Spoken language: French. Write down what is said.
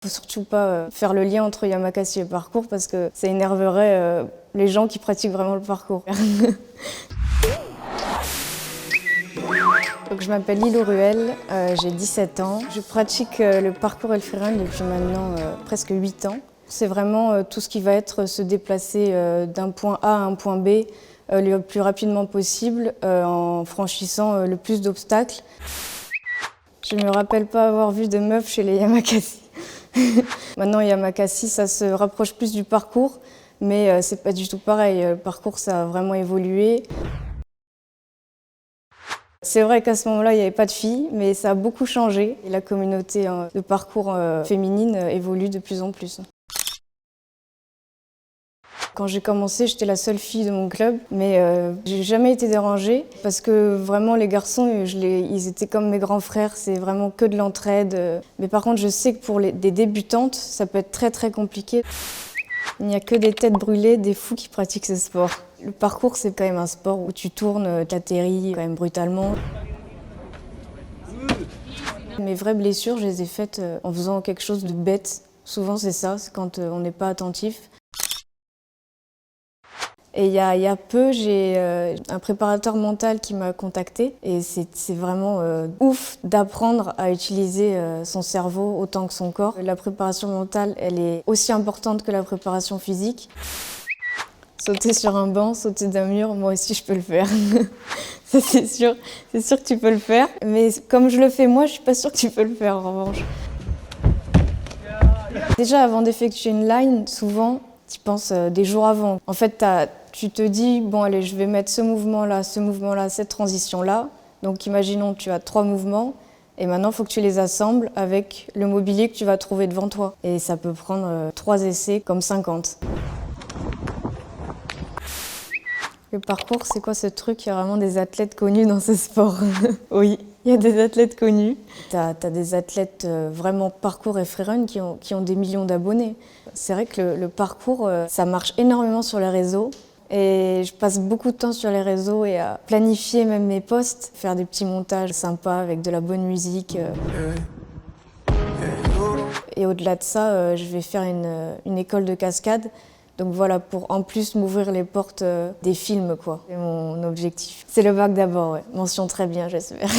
Faut surtout pas faire le lien entre Yamakasi et parcours parce que ça énerverait les gens qui pratiquent vraiment le parcours. Donc, je m'appelle Lilo Ruel, j'ai 17 ans. Je pratique le parcours et le freerun depuis maintenant presque 8 ans. C'est vraiment tout ce qui va être se déplacer d'un point A à un point B le plus rapidement possible en franchissant le plus d'obstacles. Je ne me rappelle pas avoir vu de meufs chez les Yamakasi. Maintenant, Yamakasi, ça se rapproche plus du parcours, mais c'est pas du tout pareil. Le parcours, ça a vraiment évolué. C'est vrai qu'à ce moment-là, il n'y avait pas de filles, mais ça a beaucoup changé. Et la communauté de parcours féminine évolue de plus en plus. Quand j'ai commencé, j'étais la seule fille de mon club, mais j'ai jamais été dérangée parce que vraiment les garçons, ils étaient comme mes grands frères, c'est vraiment que de l'entraide. Mais par contre, je sais que pour des débutantes, ça peut être très très compliqué. Il n'y a que des têtes brûlées, des fous qui pratiquent ce sport. Le parcours, c'est quand même un sport où tu tournes, t'atterris quand même brutalement. Mes vraies blessures, je les ai faites en faisant quelque chose de bête. Souvent, c'est ça, c'est quand on n'est pas attentif. Et il y a peu, j'ai un préparateur mental qui m'a contactée et c'est vraiment ouf d'apprendre à utiliser son cerveau autant que son corps. La préparation mentale, elle est aussi importante que la préparation physique. Sauter sur un banc, sauter d'un mur, moi aussi je peux le faire. Ça c'est sûr que tu peux le faire. Mais comme je le fais moi, je suis pas sûre que tu peux le faire en revanche. Déjà avant d'effectuer une line, souvent, tu penses des jours avant. En fait, tu te dis, bon allez, je vais mettre ce mouvement-là, cette transition-là. Donc imaginons que tu as 3 mouvements et maintenant il faut que tu les assembles avec le mobilier que tu vas trouver devant toi. Et ça peut prendre 3 essais comme 50. Le parcours, c'est quoi ce truc? Il y a vraiment des athlètes connus dans ce sport. Oui, il y a des athlètes connus. T'as des athlètes vraiment parcours et freerun qui ont des millions d'abonnés. C'est vrai que le parcours, ça marche énormément sur les réseaux. Et je passe beaucoup de temps sur les réseaux et à planifier même mes posts, faire des petits montages sympas avec de la bonne musique. Et au-delà de ça, je vais faire une école de cascade. Donc voilà, pour en plus m'ouvrir les portes des films, quoi. C'est mon objectif. C'est le bac d'abord, ouais. Mention très bien, j'espère.